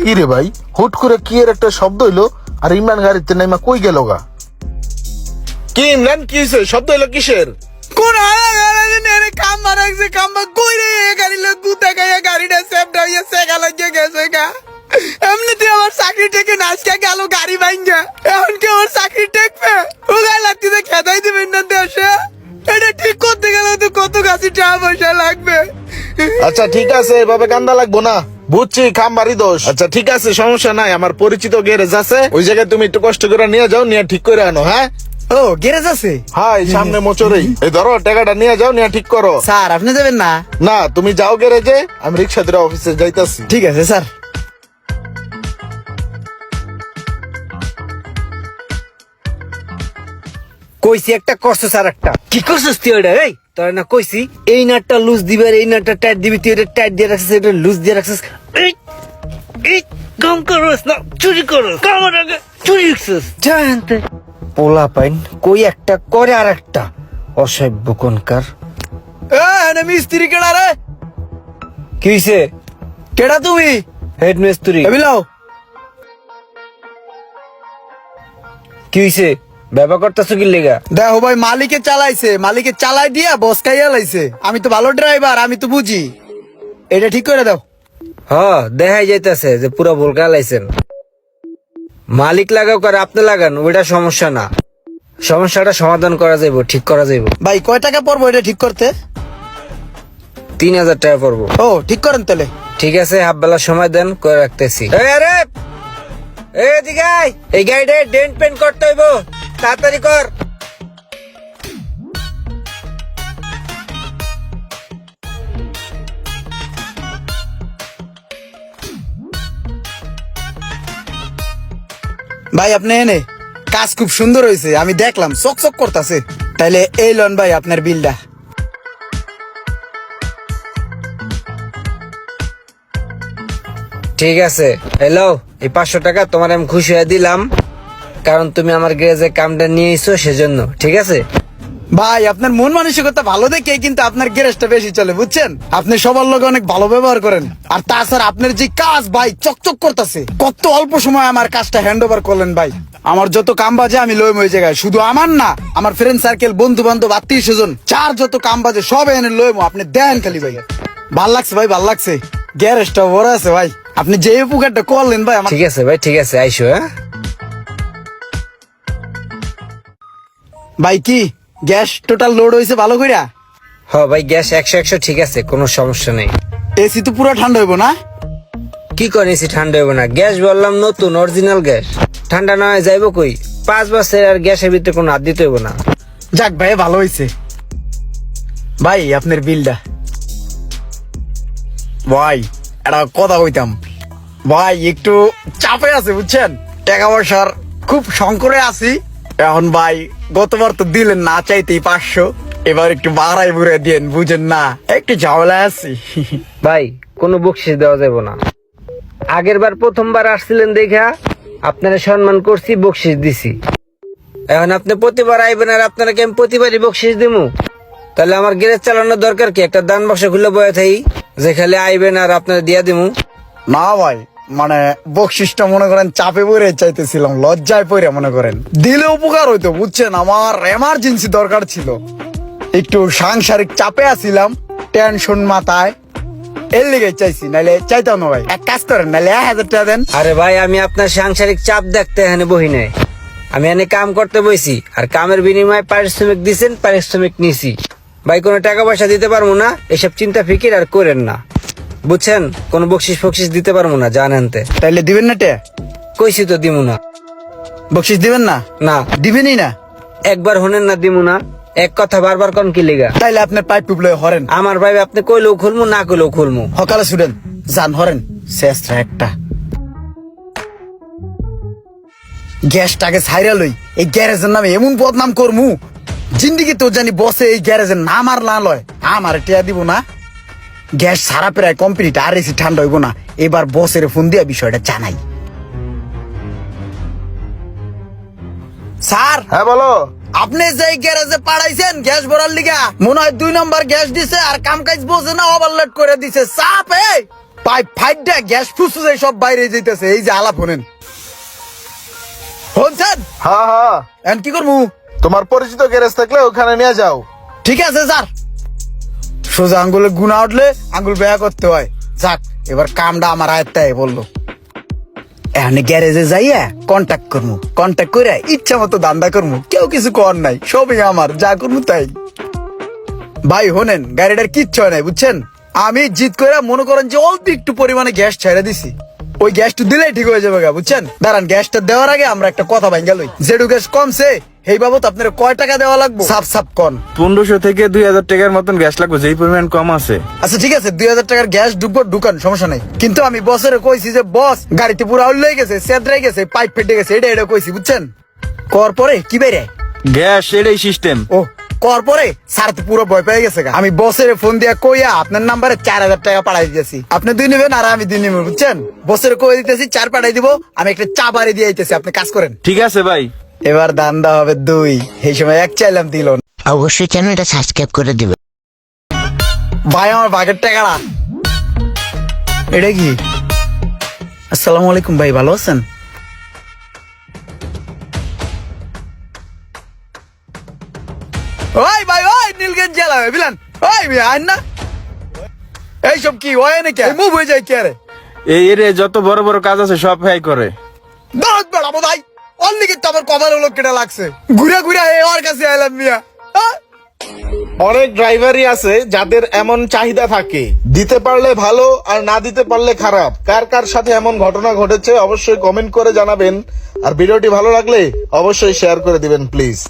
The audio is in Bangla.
কি রে ভাই, হুট করে কি এর একটা শব্দ হইলো আর ইমরান গাড়িতে নাইমা কই গেল গা? কি ইমরান, কি হয়েছে? শব্দ হইলো কিসের? কোন কাম্বা রাখছে, কাম্বা কই রে? গাড়ি লোক গুতা গায়ে গাড়িটা সেফটা হইয়া সেগা লাগিয়ে গেছে গা। এমনিতে আমার চাকরি থেকে নাচকা গেল গাড়ি ভাঙ্গা, এখন কি আমার চাকরি টেকবে? ও গায়ে লাগতে খেদাই দিবেন না দেশে। এটা ঠিক করতে গেলে তো কত কাছে টাকা পয়সা লাগবে। আচ্ছা ঠিক আছে, এভাবে কান্দা লাগবো না, বুঝছি খাম্বারই দোষ। আচ্ছা ঠিক আছে, সমস্যা নাই, আমার পরিচিত গ্যারেজ আছে, ওই জায়গায় তুমি একটু কষ্ট করে নিয়ে যাও, নিয়ে ঠিক করে আনো। হ্যাঁ ও গ্যারেজ আছে? হ্যাঁ, এই সামনে মোচরেই। এই ধরো টাকাটা নিয়ে যাও, নিয়ে ঠিক করো। স্যার আপনি যাবেন না? না, তুমি যাও গ্যারেজে, আমি রিক্সা ধরে অফিসে যাইতাছি। ঠিক আছে স্যার। কইছি একটা করছো স্যার, একটা কি করছিস তুই? ওইটা এই তোর না কইছি এই নাটটা লুজ দিবে আর এই নাটটা টাইট দিবি, তুই এটা টাইট দিয়ে রাখছিস, এটা লুজ দিয়ে রাখছিস। এই এই কাম করছিস না, চুরি করছিস, কামার আগে চুরি রাখছিস। জানতে পোলা পাইন কই একটা করে আর একটা অসভ্য কোনকার। এ মিস্ত্রি কেডা রে? কি হইছে? কেডা তুমি? হেড মিস্ত্রি। এবিলাও কি হইছে? ব্যবহার করতেছো কি লেগা? দেখো ভাই, মালিকে চালাইছে, মালিকে চালাই দিয়া বস খাইয়া লাইছে। আমি তো ভালো ড্রাইভার, আমি তো বুঝি। এটা ঠিক করে দাও। হ্যাঁ, দেখাই যাইতেছে যে পুরো ভুলকা লাইছেন। মালিক লাগাও করে আপনি লাগান, ওইটা সমস্যা না। সমস্যাটা সমাধান করা যাইব, ঠিক করা যাইব। ভাই কয় টাকা পড়বো এটা ঠিক করতে? 3000 টাকা পড়বো। ও ঠিক করেন তাহলে। ঠিক আছে, হাফ বেলা সময় দেন, করে রাখতেছি। এই গাড়িটা ডেন্ট পেন্ট করতে হইব, তাড়াতাড়ি কর। ভাই আপনি এনে কাজ খুব সুন্দর হয়েছে, আমি দেখলাম চকচক করতেছে। তাইলে এই লন ভাই আপনার বিলটা। ঠিক আছে, হ্যালো, এই 500 টাকা তোমার আমি খুশি হয়ে দিলাম, কারণ তুমি আমার গ্যারেজে কামটা নিয়ে এসো সেজন্য। ঠিক আছে ভাই, আপনার মন মানসিকতা ভালো দেখে কিন্তু আপনার গ্যারেজটা বেশি চলে, বুঝছেন? আপনি সবার লোক অনেক ভালো ব্যবহার করেন। আর তাছাড়া আপনার যে কাজ ভাই চকচক করতেছে। কত অল্প সময় আমার কাজটা হ্যান্ড ওভার করলেন ভাই। আমার যত কাম বাজে আমি লইম ওই জায়গায়, শুধু আমার না, আমার ফ্রেন্ড সার্কেল, বন্ধু বান্ধব, আত্মীয় স্বজন, চার যত কাম বাজে সব এনে লইম। আপনি দেন খালি ভাই। ভাল লাগছে ভাই, ভাল লাগছে। গ্যারেজটা বড় আছে ভাই, আপনি যে উপকারটা করলেন ভাই। ঠিক আছে ভাই, ঠিক আছে, আইসো। হ্যাঁ ভাই, কি গ্যাস টোটাল লোড হয়েছে ভালো কইরা? হ্যাঁ ভাই, গ্যাস 100 ঠিক আছে, কোনো সমস্যা নেই। এসি তো পুরো ঠান্ডা হইব না? কি করে এসি ঠান্ডা হইব না? গ্যাস বললাম নতুন অরিজিনাল গ্যাস, ঠান্ডা না হয় যাইব কই? 5 বছর আর গ্যাসের ভিতরে কোনো হাত দিতে হইব না। যাক ভাই, ভালো হয়েছে। ভাই আপনার বিলটা। ভাই একটা কথা কইতাম ভাই, একটু চাপে আছে বুঝছেন, টাকা পয়সার খুব সংকটে আছি এখন ভাই। গতবার তো দিলেন না চাইতেই 500, এবার একটু বাড়াই বুড়ে দেন, বুঝেন না, একটু ঝামেলায় আছি। ভাই কোনো বকশিস দেওয়া যাবে না। আগের বার প্রথমবার আসছিলেন দেখা আপনারা সম্মান করছি, বকশিস দিছি। এখন আপনি প্রতিবার আইবেন আর আপনারা আমি প্রতিবারই বকশিস দিমু? তাহলে আমার গ্যারেজ চালানোর দরকার কি? একটা দান বক্সে খুলে বয়ে থাই যে খালি আইবেন আর আপনারা দিয়া দিমু? না ভাই, মানে বকশিসটা মনে করেন চাপে পড়ে চাইতেছিলাম, লজ্জায় পড়ে মনে করেন দিলে উপকার হইতো, বুঝছেন? আমার এমার্জেন্সি দরকার ছিল, একটু সাংসারিক চাপে আছিলাম, টেনশন মাথায়, এর লেগে চাইছি, নাইলে চাইতাম না ভাই। এক কাজ করেন, নাইলে 1000 টাকা দেন। আরে ভাই, আমি আপনার সাংসারিক চাপ দেখতে এখানে বহি নাই, আমি এনে কাম করতে বইছি, আর কামের বিনিময়ে পারিশ্রমিক দিছেন, পারিশ্রমিক নিছি। ভাই কোনো টাকা পয়সা দিতে পারবো না, এসব চিন্তা ফিকির আর করেন না, বুঝছেন? কোন বকশিস ফকশিস দিতে পারবো না, জানেন? তাইলে দিবেন না? কইছি তো দিমু না। বকশিস দিবেন না? না দিবেনই না। একবার হনেন না দিমু না, এক কথা বারবার কোন কি লিগা? তাইলে আপনার পাইপ টুপলে হরেন। আমার ভাই আপনি কইলেও খুলমু, না কইলেও খুলমু। সকালে শুনেন, জান হরেন শেষটা একটা। গ্যাসটাকে ছাইরা লই, এই গ্যারেজের নামে এমন বদনাম করমু, জিন্দিগি তো জানি বসে এই গ্যারেজের নাম আর না লয়, আমার টিয়া দিব না। গ্যাস সারা প্রায় কমপ্লিট, আর এসি ঠান্ডা হইব না। এবার বসের ফোন দিয়া বিষয়টা জানাই। স্যার। হ্যাঁ বলো। আপনি যে গ্যারেজে পাঠাইছেন গ্যাস ভরার লিগা, মনে হয় 2 নম্বর গ্যাস দিছে, আর কাম কাজ বোঝে না, ওভারলোড করে দিছে। চাপ পাইপ ফাইটটা গ্যাস ফুসফুসে সব বাইরে যেতেছে, এই যে আলাপ হনেন শুনছেন? হ্যাঁ হ্যাঁ, এখন কি করবো? তোমার পরিচিত গ্যারেজ থাকলে ওখানে নিয়ে যাও। ঠিক আছে স্যার। সোজা আঙ্গুলে গুণা উঠলে আঙ্গুল ব্যয় করতে হয়। যাক, এবার কামটা আমার আয়ত্তায় বললো। এখানে গ্যারেজে যাইয়া কন্ট্যাক্ট করবো, কন্ট্যাক্ট করে ইচ্ছা মতো দান্দা করবো, কেউ কিছু কর নাই, সবই আমার, যা করবো তাই। ভাই হোনেন, গাড়িটার কিচ্ছু হয় নাই বুঝছেন। আমি জিত করে মনে করেন যে অল্প একটু পরিমাণে গ্যাস ছেড়ে দিছি, ওই গ্যাসটা দিলেই ঠিক হয়ে যাবে গা, বুঝছেন। দাঁড়ান, গ্যাসটা দেওয়ার আগে আমরা একটা কথা ভাঙ্গা লই। যেটু গ্যাস কমছে এই বাবদ আপনার কয় টাকা দেওয়া লাগবে? সাপ সাপ কন। 1500 থেকে 2000 টাকার মতন গ্যাস লাগবে, যেই পরিমাণ কম আছে। আচ্ছা ঠিক আছে, 2000 টাকার গ্যাস ঢুকবো, ঢুকান, সমস্যা নাই। কিন্তু আমি বসের কইছি যে বস গাড়িতে পুরো আউল লেগে গেছে, সেদ্রাই গেছে, পাইপ ফেটে গেছে, এটা কইছি বুঝছেন। কর পরে কি বেরে গ্যাস এটাই সিস্টেম। ও কর পরে স্যার তো পুরো ভয় পেয়ে গেছে গা। আমি বসের ফোন দিয়া কইয়া আপনার নাম্বারে 4000 টাকা পাঠাই দিতেছি, আপনি 2 নেবেন আর আমি 2 নেব, বুঝছেন। বসের কই দিতেছি 4 পাঠাই দিব, আমি একটা চা বাড়ি দিয়ে আইতেছি, আপনি কাজ করেন। ঠিক আছে ভাই। এবার দান্দা হবে 2, এই সময় 1 চাইলাম দিল না। অবশ্যই চ্যানেলটা সাবস্ক্রাইব করে দিবে। ভাই আমার ভাগের টাকাটা এটা কি? আসসালামু আলাইকুম ভাই, ভালো আছেন? ওই ভাই, ওই নীলগঞ্জ জেলা বিলান, ওই ভাই আইন না, এইসব কি হয় নাকি? মুভ হয়ে যায় কে রে? এই এরিয়ায় যত বড় বড় কাজ আছে সব ভাই করে। দাঁত বেড়াবো ভাই, অনলি কিন্তু আমার কপাল হলো কেটে লাগছে, ঘুরে ঘুরে ওর কাছে আইলাম মিয়া। অনেক ড্রাইভারই আছে যাদের এমন চাহিদা থাকে, দিতে পারলে ভালো আর না দিতে পারলে খারাপ। কার কার সাথে এমন ঘটনা ঘটেছে অবশ্যই কমেন্ট করে জানাবেন, আর ভিডিওটি ভালো লাগলে অবশ্যই শেয়ার করে দিবেন প্লিজ।